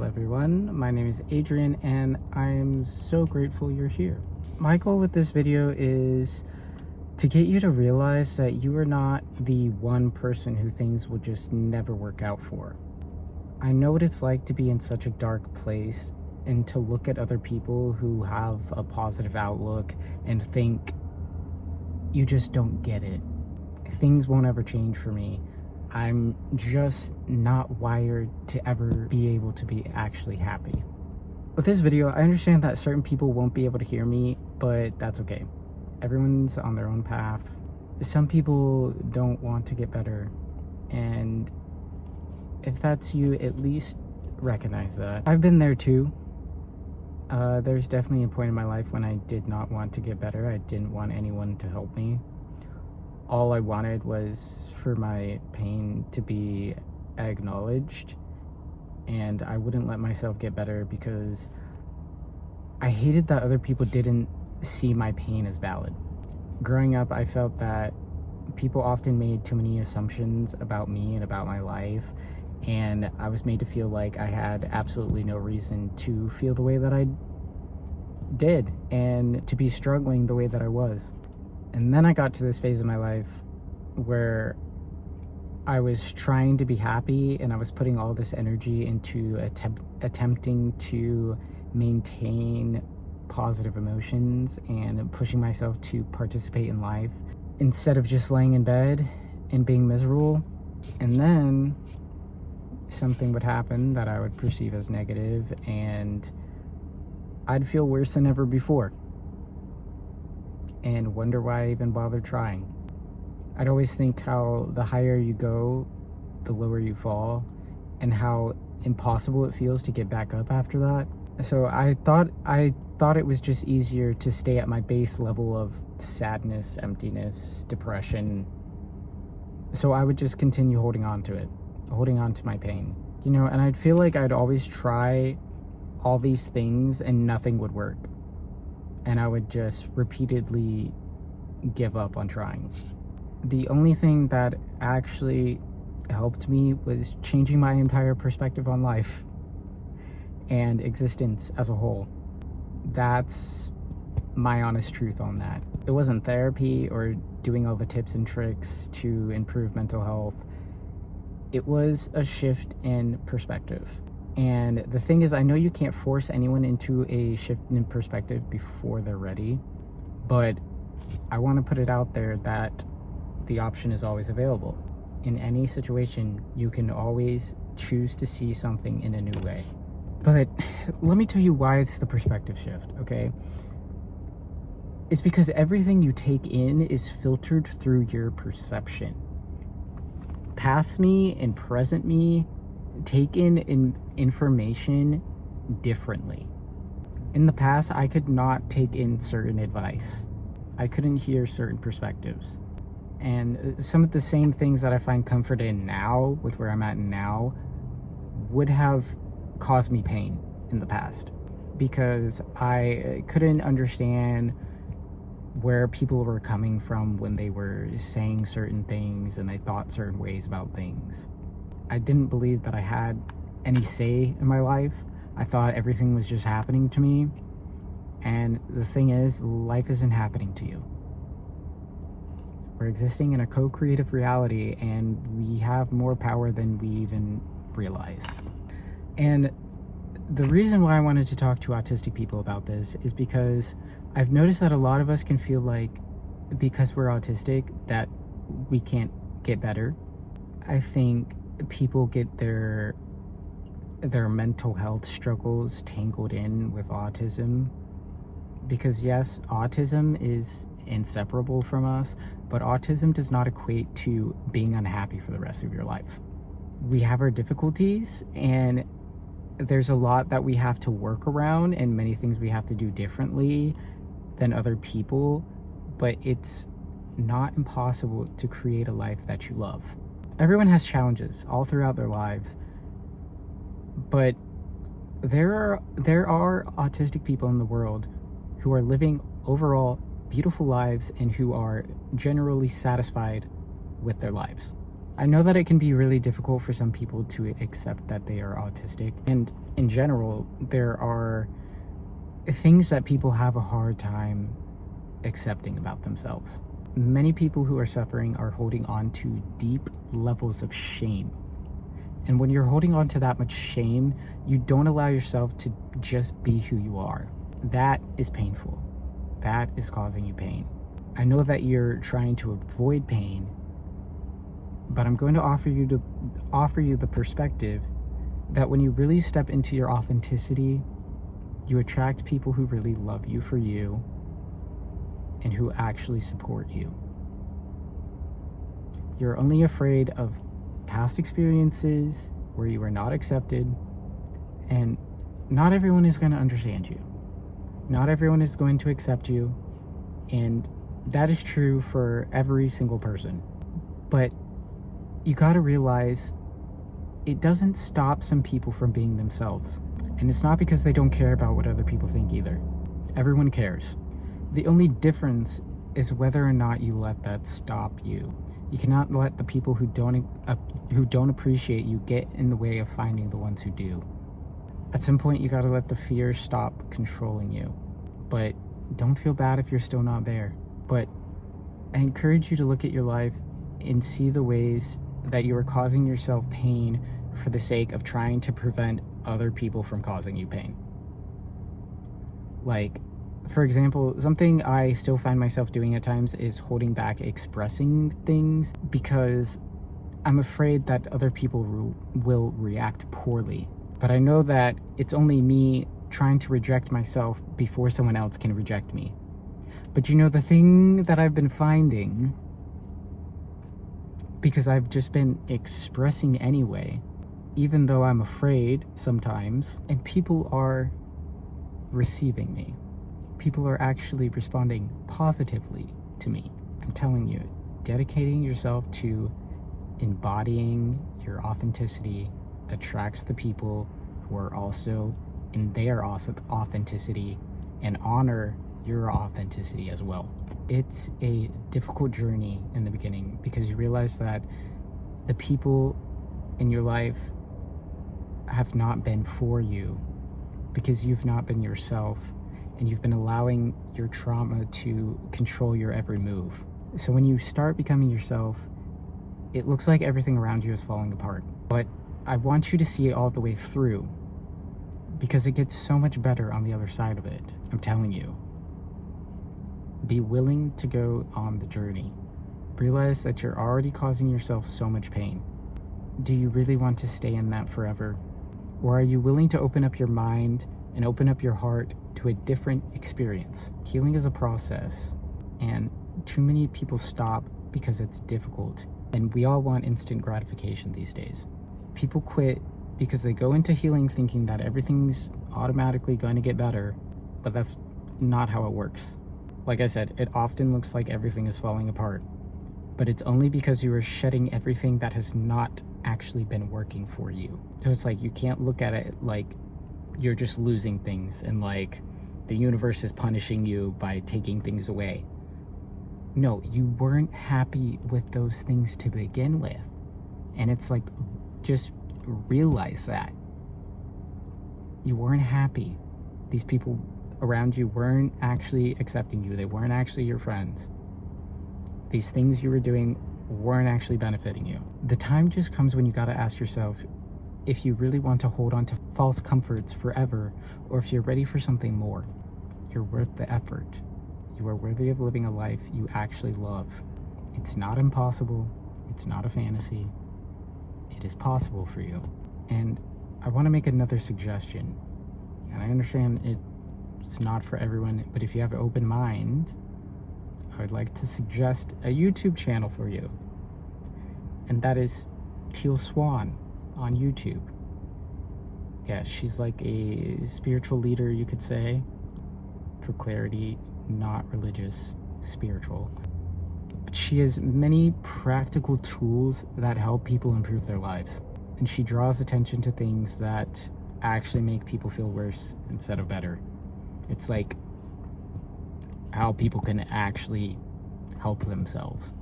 everyone, my name is Adrian and I'm so grateful you're here. My goal with this video is to get you to realize that you are not the one person who things will just never work out for. I know what it's like to be in such a dark place and to look at other people who have a positive outlook and think, you just don't get it. Things won't ever change for me. I'm just not wired to ever be able to be actually happy. With this video, I understand that certain people won't be able to hear me, but that's okay. Everyone's on their own path. Some people don't want to get better, and if that's you, at least recognize that. I've been there too. There's definitely a point in my life when I did not want to get better. I didn't want anyone to help me. All I wanted was for my pain to be acknowledged, and I wouldn't let myself get better because I hated that other people didn't see my pain as valid. Growing up, I felt that people often made too many assumptions about me and about my life, and I was made to feel like I had absolutely no reason to feel the way that I did and to be struggling the way that I was. And then I got to this phase of my life where I was trying to be happy, and I was putting all this energy into attempting to maintain positive emotions and pushing myself to participate in life instead of just laying in bed and being miserable. And then something would happen that I would perceive as negative, and I'd feel worse than ever before and wonder why I even bothered trying. I'd always think how the higher you go, the lower you fall, and how impossible it feels to get back up after that. So I thought it was just easier to stay at my base level of sadness, emptiness, depression. So I would just continue holding on to it, holding on to my pain. You know, and I'd feel like I'd always try all these things and nothing would work. And I would just repeatedly give up on trying. The only thing that actually helped me was changing my entire perspective on life and existence as a whole. That's my honest truth on that. It wasn't therapy or doing all the tips and tricks to improve mental health. It was a shift in perspective. And the thing is, I know you can't force anyone into a shift in perspective before they're ready, but I want to put it out there that the option is always available. In any situation, you can always choose to see something in a new way. But let me tell you why it's the perspective shift, okay? It's because everything you take in is filtered through your perception. Past me and present me take in information differently. In the past, I could not take in certain advice. I couldn't hear certain perspectives. And some of the same things that I find comfort in now, with where I'm at now, would have caused me pain in the past because I couldn't understand where people were coming from when they were saying certain things and they thought certain ways about things. I didn't believe that I had any say in my life. I thought everything was just happening to me. And the thing is, life isn't happening to you. We're existing in a co-creative reality, and we have more power than we even realize. And the reason why I wanted to talk to autistic people about this is because I've noticed that a lot of us can feel like because we're autistic that we can't get better. I think people get their mental health struggles tangled in with autism because yes, autism is inseparable from us, but autism does not equate to being unhappy for the rest of your life. We have our difficulties, and there's a lot that we have to work around and many things we have to do differently than other people, but it's not impossible to create a life that you love. Everyone has challenges all throughout their lives, but there are autistic people in the world who are living overall beautiful lives and who are generally satisfied with their lives. I know that it can be really difficult for some people to accept that they are autistic, and in general, there are things that people have a hard time accepting about themselves. Many people who are suffering are holding on to deep levels of shame. And when you're holding on to that much shame, you don't allow yourself to just be who you are. That is painful. That is causing you pain. I know that you're trying to avoid pain, but I'm going to offer you the perspective that when you really step into your authenticity, you attract people who really love you for you and who actually support you. You're only afraid of past experiences where you were not accepted, and not everyone is going to understand you. Not everyone is going to accept you, and that is true for every single person. But you got to realize it doesn't stop some people from being themselves. And it's not because they don't care about what other people think either. Everyone cares. The only difference is whether or not you let that stop you. You cannot let the people who don't appreciate you get in the way of finding the ones who do. At some point, you gotta let the fear stop controlling you. But don't feel bad if you're still not there. But I encourage you to look at your life and see the ways that you are causing yourself pain for the sake of trying to prevent other people from causing you pain. Like, for example, something I still find myself doing at times is holding back expressing things because I'm afraid that other people will react poorly. But I know that it's only me trying to reject myself before someone else can reject me. But you know, the thing that I've been finding, because I've just been expressing anyway, even though I'm afraid sometimes, and people are receiving me. People are actually responding positively to me. I'm telling you, dedicating yourself to embodying your authenticity attracts the people who are also in their authenticity and honor your authenticity as well. It's a difficult journey in the beginning because you realize that the people in your life have not been for you because you've not been yourself and you've been allowing your trauma to control your every move. So when you start becoming yourself, it looks like everything around you is falling apart. But I want you to see it all the way through because it gets so much better on the other side of it. I'm telling you. Be willing to go on the journey. Realize that you're already causing yourself so much pain. Do you really want to stay in that forever? Or are you willing to open up your mind and open up your heart to a different experience? Healing is a process, and too many people stop because it's difficult, and we all want instant gratification these days. People quit because they go into healing thinking that everything's automatically going to get better, but that's not how it works. Like I said, it often looks like everything is falling apart, but it's only because you are shedding everything that has not actually been working for you. So it's like you can't look at it like you're just losing things and like the universe is punishing you by taking things away. No, you weren't happy with those things to begin with. And it's like, just realize that. You weren't happy. These people around you weren't actually accepting you. They weren't actually your friends. These things you were doing weren't actually benefiting you. The time just comes when you gotta ask yourself if you really want to hold on to false comforts forever, or if you're ready for something more. You're worth the effort. You are worthy of living a life you actually love. It's not impossible. It's not a fantasy. It is possible for you. And I want to make another suggestion. And I understand it's not for everyone, but if you have an open mind, I would like to suggest a YouTube channel for you. And that is Teal Swan on YouTube. Yeah, she's like a spiritual leader, you could say. For clarity, not religious, spiritual. But she has many practical tools that help people improve their lives. And she draws attention to things that actually make people feel worse instead of better. It's like how people can actually help themselves.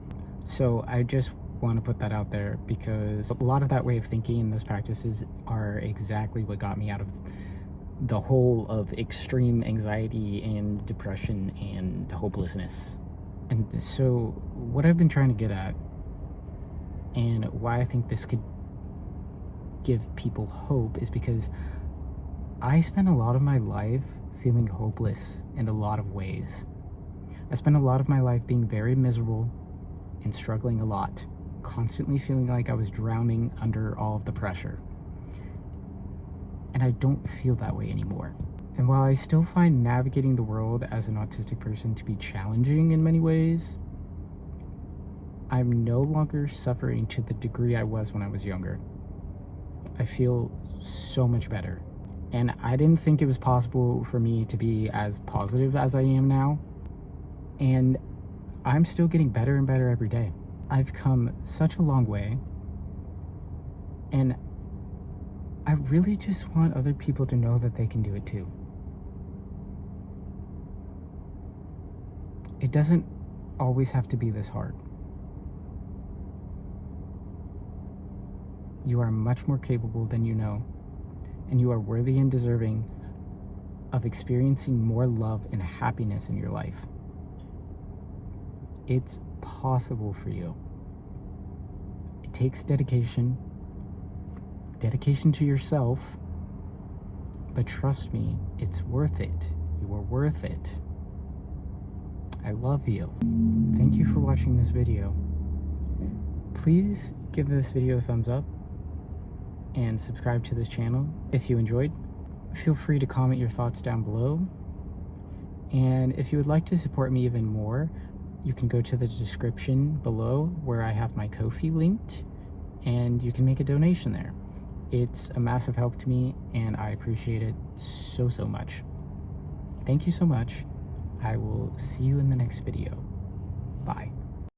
So I just want to put that out there, because a lot of that way of thinking and those practices are exactly what got me out of the hole of extreme anxiety and depression and hopelessness. And so what I've been trying to get at, and why I think this could give people hope, is because I spent a lot of my life feeling hopeless in a lot of ways. I spent a lot of my life being very miserable and struggling a lot, constantly feeling like I was drowning under all of the pressure. And I don't feel that way anymore. And while I still find navigating the world as an autistic person to be challenging in many ways, I'm no longer suffering to the degree I was when I was younger. I feel so much better. And I didn't think it was possible for me to be as positive as I am now. And I'm still getting better and better every day. I've come such a long way. And I really just want other people to know that they can do it too. It doesn't always have to be this hard. You are much more capable than you know, and you are worthy and deserving of experiencing more love and happiness in your life. It's possible for you. It takes dedication to yourself, but trust me, it's worth it. You are worth it. I love you. Thank you for watching this video. Please give this video a thumbs up and subscribe to this channel if you enjoyed. Feel free to comment your thoughts down below. And if you would like to support me even more, you can go to the description below where I have my Ko-fi linked, and you can make a donation there. It's a massive help to me, and I appreciate it so much. Thank you so much. I will see you in the next video. Bye.